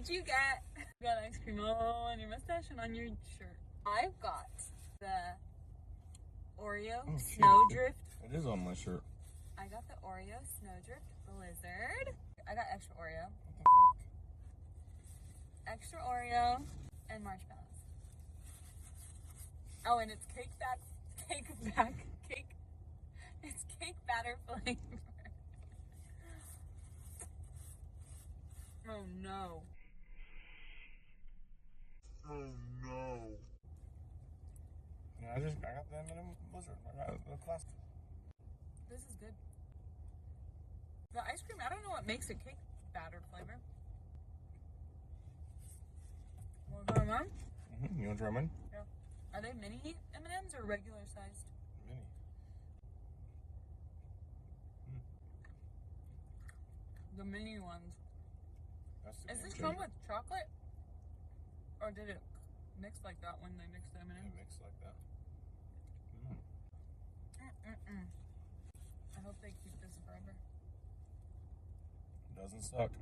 did you get? You got ice cream all on your mustache and on your shirt. I've got the Oreo Snowdrift. It is on my shirt. I got the Oreo Snowdrift Blizzard. I got extra Oreo. What the fuck? Extra Oreo and marshmallows. Oh, and it's cake It's cake batter flavor. Oh no. Oh no. Yeah, I got the M&M Blizzard. I got the classic. This is good. The ice cream, I don't know what makes it cake batter flavor. Want to try mine? You want to try mine? Yeah. Are they mini M&Ms or regular sized? Mini. The mini ones. That's Is this come with chocolate? Or did it mix like that when they mixed the M&M? It mixed like that. I hope they keep this forever. Doesn't suck.